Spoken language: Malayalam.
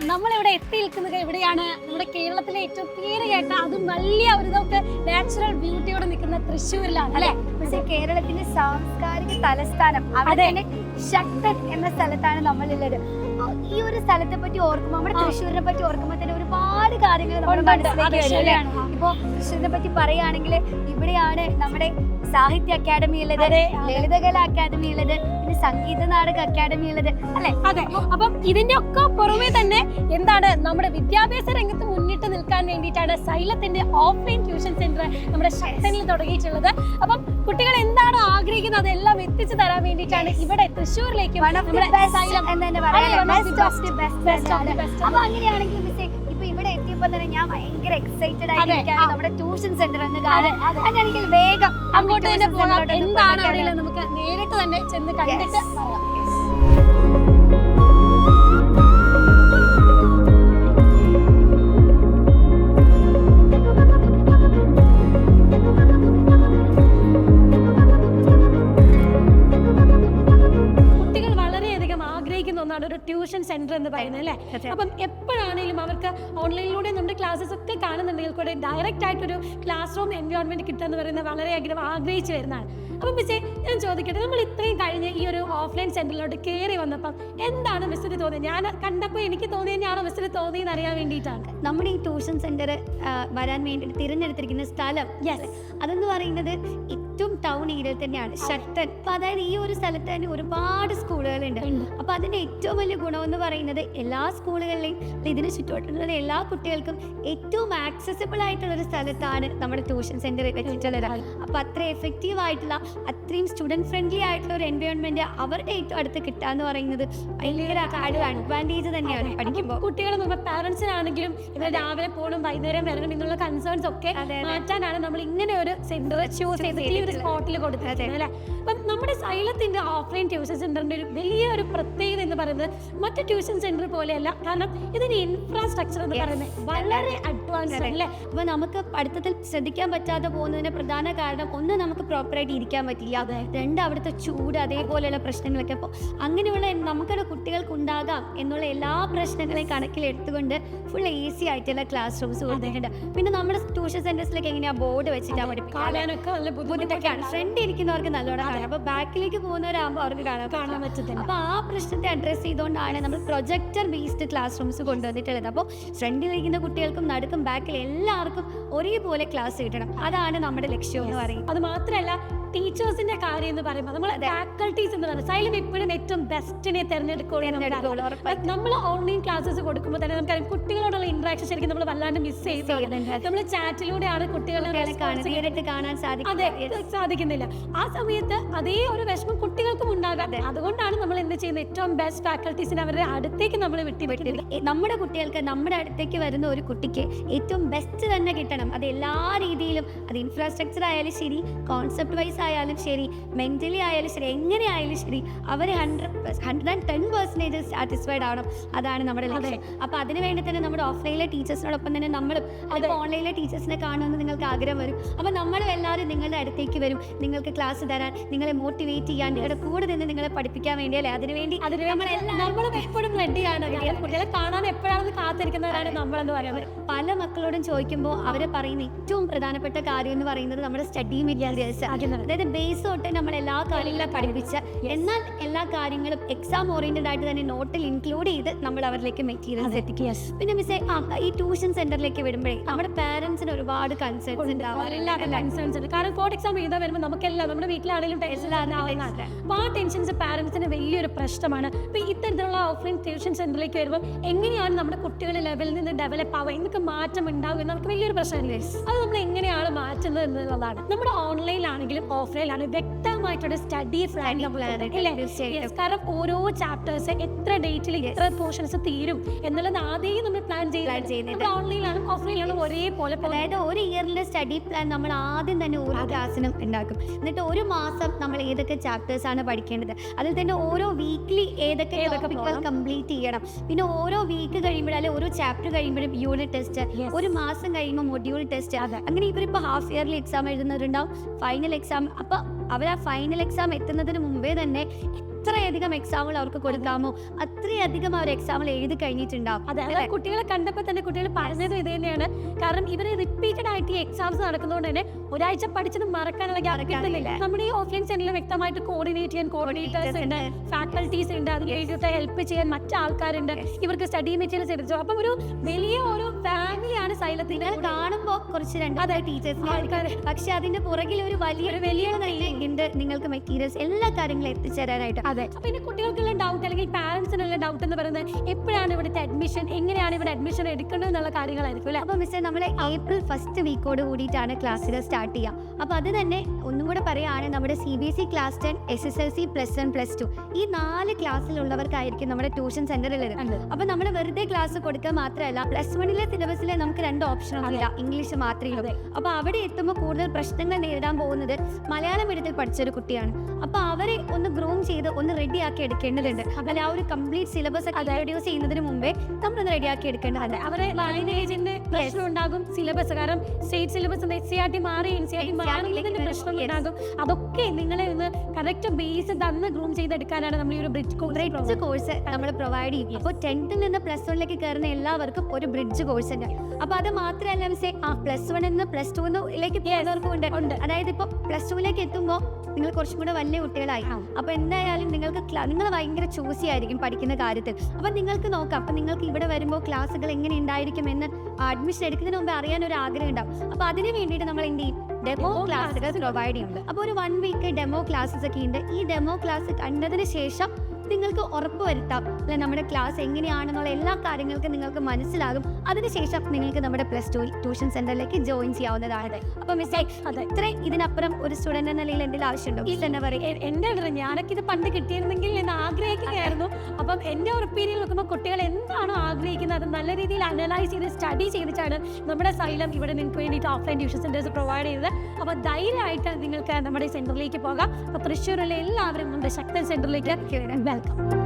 നമ്മളിവിടെ എത്തി നിൽക്കുന്നത് എവിടെയാണ്? നമ്മുടെ കേരളത്തിലെ ഏറ്റവും പേര് കേട്ട അതും വലിയ ഒരു ഇതൊക്കെ നാച്ചുറൽ ബ്യൂട്ടിയോടെ നിൽക്കുന്ന തൃശ്ശൂരിലാണ് അല്ലെ? പക്ഷേ കേരളത്തിന്റെ സാംസ്കാരിക തലസ്ഥാനം അവിടെ ശക്തൻ എന്ന സ്ഥലത്താണ് നമ്മളുള്ളത്. ഈ ഒരു സ്ഥലത്തെ പറ്റി ഓർക്കുമ്പോൾ, നമ്മുടെ തൃശ്ശൂരിനെ പറ്റി ഓർക്കുമ്പോൾ തന്നെ ഒരുപാട് കാര്യങ്ങൾ നമ്മുടെ മനസ്സിലേക്ക് വരും. ഇപ്പൊ തൃശ്ശൂരിനെ പറ്റി പറയുകയാണെങ്കിൽ ഇവിടെയാണ് നമ്മുടെ സാഹിത്യ അക്കാദമി ഉള്ളത്, ലളിതകല അക്കാദമി ഉള്ളത്, പിന്നെ സംഗീത നാടക അക്കാദമി ഉള്ളത് അല്ലെ? അതെ. അപ്പം ഇതിന്റെ ഒക്കെ പുറമെ തന്നെ എന്താണ് നമ്മുടെ വിദ്യാഭ്യാസ രംഗത്ത് മുന്നിട്ട് നിൽക്കാൻ വേണ്ടിയിട്ടാണ് സൈലത്തിന്റെ ഓഫ്ലൈൻ ട്യൂഷൻ സെന്റർ നമ്മുടെ ശക്തനിൽ തുടങ്ങിയിട്ടുള്ളത്. അപ്പം കുട്ടികൾ എന്താണ് ആഗ്രഹിക്കുന്നത് അതെല്ലാം എത്തിച്ചു തരാൻ വേണ്ടിയിട്ടാണ് ഇവിടെ തൃശ്ശൂരിലേക്ക് അപ്പൊ അങ്ങനെയാണെങ്കിൽ ഇവിടെ എത്തിയപ്പോ തന്നെ ഞാൻ ഭയങ്കര എക്സൈറ്റഡ് ആയിരിക്കാണ് നമ്മുടെ ട്യൂഷൻ സെന്റർ എന്ന് കാണാൻ. അങ്ങനെയാണെങ്കിൽ വേഗം അങ്ങോട്ട് തന്നെ പോകാം. എന്താണ് അവിടെ നമുക്ക് നേരിട്ട് തന്നെ ചെന്ന് കണ്ടിട്ട് ഒന്നാണ് ഒരു ട്യൂഷൻ സെന്റർ എന്ന് പറയുന്നത് അല്ലേ? അപ്പം എപ്പോഴാണെങ്കിലും അവർക്ക് ഓൺലൈനിലൂടെ നമ്മുടെ ക്ലാസ്സസ് ഒക്കെ കാണുന്നുണ്ടെങ്കിൽ കൂടെ ഡയറക്റ്റ് ആയിട്ടൊരു ക്ലാസ് റൂം എൻവയോൺമെന്റ് കിട്ടുക എന്ന് പറയുന്നത് വളരെയധികം ആഗ്രഹിച്ചു വരുന്നതാണ്. അപ്പം മിസ്സേ ഞാൻ ചോദിക്കട്ടെ, നമ്മൾ ഇത്രയും കഴിഞ്ഞ് ഈ ഒരു ഓഫ്ലൈൻ സെന്ററിലോട്ട് കയറി വന്നപ്പം എന്താണ് മിസ്സിന് തോന്നിയത്? ഞാൻ കണ്ടപ്പോൾ എനിക്ക് തോന്നിയതാണോ മിസ്സിന് തോന്നിയെന്ന് അറിയാൻ വേണ്ടിയിട്ടാണ്. നമ്മുടെ ഈ ട്യൂഷൻ സെന്റർ വരാൻ വേണ്ടിയിട്ട് തിരഞ്ഞെടുത്തിരിക്കുന്ന സ്ഥലം അതെന്ന് പറയുന്നത് ഏറ്റവും ടൗൺ ഏരിയയിൽ തന്നെയാണ്, ശക്തൻ. അപ്പൊ അതായത് ഈ ഒരു സ്ഥലത്ത് തന്നെ ഒരുപാട് സ്കൂളുകളുണ്ട്. അപ്പൊ അതിന്റെ ഏറ്റവും വലിയ ഗുണമെന്ന് പറയുന്നത് എല്ലാ സ്കൂളുകളിലെയും ഇതിന് ചുറ്റുവട്ടുള്ള എല്ലാ കുട്ടികൾക്കും ഏറ്റവും ആക്സസിബിൾ ആയിട്ടുള്ള ഒരു സ്ഥലത്താണ് നമ്മുടെ ട്യൂഷൻ സെന്റർ വെച്ചിട്ടുള്ളത്. അപ്പൊ അത്ര എഫക്റ്റീവ് ആയിട്ടുള്ള, അത്രയും സ്റ്റുഡൻറ് ഫ്രണ്ട്ലി ആയിട്ടുള്ള ഒരു എൻവയോൺമെന്റ് അവരുടെ ഏറ്റവും അടുത്ത് കിട്ടാന്ന് പറയുന്നത് ഭയങ്കര അഡ്വാൻറ്റേജ് തന്നെയാണ് പഠിക്കുമ്പോൾ. കുട്ടികൾ പാരന്റ്സിനാണെങ്കിലും ഇവർ രാവിലെ പോകണം വൈകുന്നേരം വരണം എന്നുള്ള കൺസേൺസ് ഒക്കെ മാറ്റാനാണ് നമ്മൾ ഇങ്ങനെ ഒരു സെന്റർ ചൂസ് ചെയ്തിട്ട് ഈ ഒരു സ്പോട്ടിൽ കൊടുത്തത് അല്ലെ? അപ്പം നമ്മുടെ സൈലത്തിന്റെ ഓഫ്ലൈൻ ട്യൂഷൻ സെന്ററിന്റെ ഒരു വലിയൊരു പ്രത്യേകത എന്ന് പറയുന്നത് മറ്റു ട്യൂഷൻ സെന്റർ പോലെയല്ല. കാരണം ഇതിന്റെ ഇൻഫ്രാസ്ട്രക്ചർ എന്ന് പറയുന്നത് വളരെ അഡ്വാൻസ്ഡ് അല്ലേ? അപ്പൊ നമുക്ക് പഠിത്തത്തിൽ ശ്രദ്ധിക്കാൻ പറ്റാതെ പോകുന്നതിന് പ്രധാന കാരണം ഒന്ന്, നമുക്ക് പ്രോപ്പറായിട്ട് ഇരിക്കാൻ പറ്റില്ല, രണ്ട് അവിടുത്തെ ചൂട്, അതേപോലെയുള്ള പ്രശ്നങ്ങളൊക്കെ. അപ്പോൾ അങ്ങനെയുള്ള നമുക്കുടെ കുട്ടികൾക്ക് ഉണ്ടാകാം എന്നുള്ള എല്ലാ പ്രശ്നങ്ങളെയും കണക്കിലെടുത്തുകൊണ്ട് ഫുൾ AC ആയിട്ടുള്ള ക്ലാസ് റൂംസ് കൊടുത്തിട്ടുണ്ട്. പിന്നെ നമ്മുടെ ട്യൂഷൻ സെന്റേഴ്സിലേക്ക് എങ്ങനെയാ ബോർഡ് വെച്ചിട്ടാണ് പഠിപ്പിക്കാനൊക്കെ നല്ല ബുദ്ധിമുട്ടൊക്കെയാണ്. ഫ്രണ്ട് ഇരിക്കുന്നവർക്ക് നല്ലോണം കാണാം, അപ്പൊ ബാക്കിലേക്ക് പോകുന്നവരാകുമ്പോൾ അവർക്ക് കാണാൻ പറ്റത്തില്ല. അപ്പൊ ആ പ്രശ്നത്തെ അഡ്രസ് ചെയ്തുകൊണ്ടാണ് നമ്മൾ പ്രൊജക്ടർ ബേസ്ഡ് ക്ലാസ് റൂംസ് കൊണ്ടുവന്നിട്ടുള്ളത്. അപ്പോൾ ഫ്രണ്ടിലിരിക്കുന്ന കുട്ടികൾക്കും നടുക്കും ബാക്കിൽ എല്ലാവർക്കും ഒരേപോലെ ക്ലാസ് കിട്ടണം. അതാണ് നമ്മുടെ ലക്ഷ്യം എന്ന് പറയും. അത് മാത്രമല്ല ടീച്ചേഴ്സിന്റെ കാര്യം എന്ന് പറയുമ്പോൾ നമ്മൾ ഫാക്കൽറ്റീസ് എന്ന് പറയുന്നത് സൈലം എപ്പോഴും ഏറ്റവും ബെസ്റ്റിനെ തെരഞ്ഞെടുക്കുകയാണ്. നമ്മൾ ഓൺലൈൻ ക്ലാസ്സസ് കൊടുക്കുമ്പോൾ തന്നെ നമുക്കറിയാം കുട്ടികളോടുള്ള ഇന്ററാക്ഷൻ ശരിക്കും നമ്മൾ വല്ലാണ്ട് മിസ് ചെയ്യുന്നുണ്ട്. നമ്മൾ ചാറ്റിലൂടെയാണ് കുട്ടികളെ കാണാൻ സാധിക്കുന്നില്ല. ആ സമയത്ത് അതേ ഒരു വിഷമം കുട്ടികൾക്കും ഉണ്ടാകാതെ, അതുകൊണ്ടാണ് നമ്മൾ എന്ത് ചെയ്യുന്നത്, ഏറ്റവും ബെസ്റ്റ് ഫാക്കൽറ്റീസിനെ അവരുടെ അടുത്തേക്ക് നമ്മൾ വിട്ടിവിട്ടില്ല. നമ്മുടെ കുട്ടികൾക്ക്, നമ്മുടെ അടുത്തേക്ക് വരുന്ന ഒരു കുട്ടിക്ക് ഏറ്റവും ബെസ്റ്റ് തന്നെ കിട്ടണം. അത് എല്ലാ രീതിയിലും, അത് ഇൻഫ്രാസ്ട്രക്ചർ ആയാലും ശരി, കോൺസെപ്റ്റ് വൈസ് ആയാലും ശരി, മെന്റലി ആയാലും ശരി, എങ്ങനെ ആയാലും ശരി, അവർ 110% സാറ്റിസ്ഫൈഡ് ആവണം. അതാണ് നമ്മുടെ ലക്ഷ്യം. അപ്പൊ അതിനു വേണ്ടി തന്നെ നമ്മുടെ ഓഫ്ലൈനിലെ ടീച്ചേഴ്സിനോടൊപ്പം തന്നെ നമ്മളും ഓൺലൈനിലെ ടീച്ചേഴ്സിനെ കാണുമെന്ന് നിങ്ങൾക്ക് ആഗ്രഹം വരും. അപ്പൊ നമ്മളും എല്ലാവരും നിങ്ങളുടെ അടുത്തേക്ക് വരും, നിങ്ങൾക്ക് ക്ലാസ് തരാൻ, നിങ്ങളെ മോട്ടിവേറ്റ് ചെയ്യാൻ, നിങ്ങളുടെ കൂടെ നിന്ന് നിങ്ങളെ പഠിപ്പിക്കാൻ വേണ്ടിയല്ലേ. അതിനുവേണ്ടി നമ്മളും എപ്പോഴും റെഡിയാണ്. കുട്ടികളെ കാണാൻ എപ്പോഴാണെന്ന് കാത്തിരിക്കുന്നവരാണ് നമ്മളെന്ന് പറയുന്നത്. പല മക്കളോടും ചോദിക്കുമ്പോൾ അവർ പറയുന്ന ഏറ്റവും പ്രധാനപ്പെട്ട കാര്യം എന്ന് പറയുന്നത് നമ്മുടെ സ്റ്റഡി മെറ്റീരിയൽസ്. അതായത് ബേസ് തൊട്ട് നമ്മൾ എല്ലാ കാര്യങ്ങളും പഠിപ്പിച്ച്, എന്നാൽ എല്ലാ കാര്യങ്ങളും എക്സാം ഓറിയന്റഡ് ആയിട്ട് തന്നെ നോട്ടിൽ ഇൻക്ലൂഡ് ചെയ്ത് നമ്മൾ അവരിലേക്ക് മെറ്റീരിയൽസ് എത്തിക്കുക. പിന്നെ മിസ്സേ ഈ ട്യൂഷൻ സെന്ററിലേക്ക് വിടുമ്പോഴേ നമ്മുടെ പാരന്റ്സിന് ഒരുപാട് കൺസേൺസ് ഉണ്ടാവും. കാരണം ബോർഡ് എക്സാം എഴുതാൻ വരുമ്പോൾ നമുക്കെല്ലാം നമ്മുടെ വീട്ടിലാണെങ്കിലും അപ്പോൾ ആ ടെൻഷൻസ് പാരന്റ്സിന് വലിയൊരു പ്രശ്നമാണ്. അപ്പോൾ ഇത്തരത്തിലുള്ള ഓഫ്ലൈൻ ട്യൂഷൻ സെന്ററിലേക്ക് വരുമ്പോൾ എങ്ങനെയാണ് നമ്മുടെ കുട്ടികളുടെ ലെവലിൽ നിന്ന് ഡെവലപ്പ് ആവുക, എന്നൊക്കെ മാറ്റം ഉണ്ടാവുക എന്ന് നമുക്ക് വലിയൊരു പ്രശ്നമില്ലേ? അത് നമ്മൾ എങ്ങനെയാണ് മാറ്റുന്നത് എന്നുള്ളതാണ്. നമ്മുടെ ഓൺലൈനിലാണെങ്കിലും ഓഫ്ലൈനിലാണ് വ്യക്തമായിട്ടൊരു സ്റ്റഡി പ്ലാൻ കാരണം ഓരോ ചാപ്റ്റേഴ്സ് എത്ര ഡേറ്റിൽ എത്ര പോർഷൻസ് തീരും എന്നുള്ളത് ആദ്യം നമ്മൾ പ്ലാൻ ചെയ്യുന്നത്. ഓൺലൈനിലാണ് ഓഫ്ലൈനിലാണ് ഒരേപോലെ. അതായത് ഒരു ഇയറിലെ സ്റ്റഡി പ്ലാൻ നമ്മൾ ആദ്യം തന്നെ ഓരോ ക്ലാസ്സിനും ഉണ്ടാക്കും. എന്നിട്ട് ഒരു മാസം നമ്മൾ ഏതൊക്കെ ചാപ്റ്റേഴ്സ് ആണ് പഠിക്കേണ്ടത്, അതിൽ തന്നെ ഓരോ വീക്ക്ലി ഏതൊക്കെ കംപ്ലീറ്റ് ചെയ്യണം. പിന്നെ ഓരോ വീക്ക് കഴിയുമ്പോഴും അല്ലെങ്കിൽ ഓരോ ചാപ്റ്റർ കഴിയുമ്പോഴും യൂണിറ്റ് ടെസ്റ്റ്, ഒരു മാസം കഴിയുമ്പോൾ മൊഡ്യൂൾ ടെസ്റ്റ്. അങ്ങനെ ഇവരിപ്പോൾ ഹാഫ് ഇയർലി എക്സാം എഴുതുന്നവരുണ്ടാവും, ഫൈനൽ എക്സാം. അപ്പോൾ അവർ ആ ഫൈനൽ എക്സാം എത്തുന്നതിന് മുമ്പേ തന്നെ എത്രയധികം എക്സാമുകൾ അവർക്ക് കൊടുക്കാമോ അത്രയധികം അവർ എക്സാമുകൾ എഴുതി കഴിഞ്ഞിട്ടുണ്ടാവും. അതെ, അത് കുട്ടികളെ കണ്ടപ്പോൾ തന്നെ കുട്ടികൾ പറഞ്ഞതും ഇത് തന്നെയാണ്. കാരണം ഇവര് റിപ്പീറ്റഡ് ആയിട്ട് ഈ എക്സാംസ് നടക്കുന്നതുകൊണ്ട് തന്നെ ഒരാഴ്ച പഠിച്ചത് മറക്കാനുള്ള ഗ്യാപ്പ് കിട്ടുന്നില്ല. നമ്മുടെ ഈ ഓഫ്ലൈൻ സെന്ററിൽ വ്യക്തമായിട്ട് കോർഡിനേറ്റ് ചെയ്യാൻ കോർഡിനേറ്റേഴ്സ് ഉണ്ട്, ഫാക്കൽറ്റീസ് ഉണ്ട്, അത് കഴിഞ്ഞിട്ട് ഹെൽപ്പ് ചെയ്യാൻ മറ്റു ആൾക്കാരുണ്ട്, ഇവർക്ക് സ്റ്റഡി മെറ്റീരിയൽസ് എടുത്തു. അപ്പം ഒരു വലിയ ഒരു ഫാമിലിയാണ് സൈലത്തിന്. കാണുമ്പോൾ കുറച്ച് രണ്ടാമത്തെ ടീച്ചേഴ്സിനെ ആൾക്കാർ, പക്ഷെ അതിന്റെ പുറകിൽ ഒരു വലിയ ഉണ്ട് നിങ്ങൾക്ക് മെറ്റീരിയൽസ് എല്ലാ കാര്യങ്ങളും എത്തിച്ചേരാനായിട്ട്. അതെ, പിന്നെ കുട്ടികൾക്കുള്ള ഡൗട്ട് അല്ലെങ്കിൽ പാരന്റ്സിനുള്ള ഡൗട്ട് എന്ന് പറയുന്നത് എപ്പോഴാണ് ഇവിടുത്തെ അഡ്മിഷൻ, എങ്ങനെയാണ് ഇവിടെ അഡ്മിഷൻ എടുക്കേണ്ടത് എന്നുള്ള കാര്യങ്ങളായിരിക്കും അല്ലേ? അപ്പോൾ മിസ്സേ നമ്മൾ April 1st വീക്കോട് കൂടിയിട്ടാണ് ക്ലാസ്സുകൾ സ്റ്റാർട്ട് ചെയ്യുക. അപ്പോൾ അത് തന്നെ ഒന്നും കൂടെ പറയുകയാണ്, നമ്മുടെ CBSE ക്ലാസ് 10, SSLC +1 +2 ഈ 4 ക്ലാസ്സിലുള്ളവർക്കായിരിക്കും നമ്മുടെ ട്യൂഷൻ സെന്ററിൽ വരുന്നത്. അപ്പോൾ നമ്മൾ വെറുതെ ക്ലാസ് കൊടുക്കുക മാത്രമല്ല, +1 സിലബസിൽ നമുക്ക് 2 ഓപ്ഷനുകളില്ല, ഇംഗ്ലീഷ് മാത്രമേ ഉള്ളൂ. അപ്പോൾ അവിടെ എത്തുമ്പോൾ കൂടുതൽ പ്രശ്നങ്ങൾ നേരിടാൻ പോകുന്നത് മലയാളം മീഡിയത്തിൽ പഠിച്ചൊരു കുട്ടിയാണ്. അപ്പോൾ അവരെ ഒന്ന് ഗ്രൂം ചെയ്ത് ഒന്ന് റെഡിയാക്കി എടുക്കേണ്ടതുണ്ട്. അപ്പോൾ ആ ഒരു കംപ്ലീറ്റ് സിലബസ് ഒക്കെ ഇൻട്രൊഡ്യൂസ് ചെയ്യുന്നതിന് മുമ്പേ നമ്മളൊന്ന് റെഡിയാക്കി എടുക്കേണ്ടതുണ്ട്. അവരെ ലാംഗ്വേജിന്റെ പ്രശ്നം ഉണ്ടാകും, സിലബസ് കാരണം സ്റ്റേറ്റ് സിലബസ് NCERT മാറി NCERT മാറിയതിന്റെ പ്രശ്നം ഉണ്ടാകും. അതൊക്കെ നിങ്ങളെ ഒന്ന് കറക്റ്റ് ബേസ് തന്ന് ഗ്രൂം ചെയ്തെടുക്കാനാണ് നമ്മൾ ഈ ഒരു ബ്രിഡ്ജ് കോഴ്സ് നമ്മൾ പ്രൊവൈഡ് ചെയ്യും. അപ്പോൾ 10th നിന്ന് +1 കയറുന്ന എല്ലാവർക്കും ഒരു ബ്രിഡ്ജ് കോഴ്സ് ഉണ്ട്. അപ്പോൾ അത് മാത്രമല്ല മിസ്സേ, +1 നിന്ന് +2 പോകുന്നവർക്കും ഉണ്ട്. അതായത് ഇപ്പോൾ +2 എത്തുമ്പോൾ നിങ്ങൾ കുറച്ചും കൂടെ വലിയ കുട്ടികളായി. അപ്പോൾ എന്തായാലും നിങ്ങൾക്ക് നിങ്ങൾ ഭയങ്കര ചൂസി ആയിരിക്കും പഠിക്കുന്ന കാര്യത്തിൽ. അപ്പോൾ നിങ്ങൾക്ക് നോക്കാം, അപ്പോൾ നിങ്ങൾക്ക് ഇവിടെ വരുമ്പോൾ ക്ലാസ്സുകൾ എങ്ങനെ ഉണ്ടായിരിക്കും എന്ന് അഡ്മിഷൻ എടുക്കുന്നതിന് മുമ്പ് അറിയാൻ ഒരു ആഗ്രഹം ഉണ്ടാവും. അപ്പോൾ അതിന് വേണ്ടിയിട്ട് നമ്മൾ എന്ത് ചെയ്യും, ഡെമോ ക്ലാസ്സുകൾ പ്രൊവൈഡ് ചെയ്യുന്നുണ്ട്. അപ്പോൾ ഒരു 1 വീക്ക് ഡെമോ ക്ലാസ്സസ് ഒക്കെ ഉണ്ട്. ഈ ഡെമോ ക്ലാസ് കണ്ടതിന് ശേഷം നിങ്ങൾക്ക് ഉറപ്പ് വരുത്താം അല്ലെ നമ്മുടെ ക്ലാസ് എങ്ങനെയാണെന്നുള്ള എല്ലാ കാര്യങ്ങൾക്കും നിങ്ങൾക്ക് മനസ്സിലാകും. അതിനുശേഷം നിങ്ങൾക്ക് നമ്മുടെ +2 ട്യൂഷൻ സെന്ററിലേക്ക് ജോയിൻ ചെയ്യാവുന്നതാണ്. അപ്പോൾ മിസ്സേ, ഇത്രയും ഇതിനപ്പുറം ഒരു സ്റ്റുഡന്റ് എന്ന നിലയിൽ എന്തെങ്കിലും ആവശ്യമുണ്ടോ? തന്നെ പറയും. എൻ്റെ ഞാനൊക്കെ ഇത് പണ്ട് കിട്ടിയിരുന്നെങ്കിൽ എന്ന് ആഗ്രഹിക്കുകയായിരുന്നു. അപ്പം എൻ്റെ ഒരു ഒപ്പീനിയൻ നോക്കുമ്പോൾ കുട്ടികൾ എന്താണോ ആഗ്രഹിക്കുന്നത് അത് നല്ല രീതിയിൽ അനലൈസ് ചെയ്ത് സ്റ്റഡി ചെയ്തിട്ടാണ് നമ്മുടെ സൈലം ഇവിടെ നിങ്ങൾക്ക് വേണ്ടിയിട്ട് ഓഫ്ലൈൻ ട്യൂഷൻ സെന്റേഴ്സ് പ്രൊവൈഡ് ചെയ്തത്. അപ്പോൾ ധൈര്യമായിട്ട് നിങ്ങൾക്ക് നമ്മുടെ സെന്ററിലേക്ക് പോകാം. അപ്പോൾ തൃശ്ശൂരിലെ എല്ലാവരും നമ്മുടെ ശക്തൻ സെന്ററിലേക്ക് വെൽക്കം.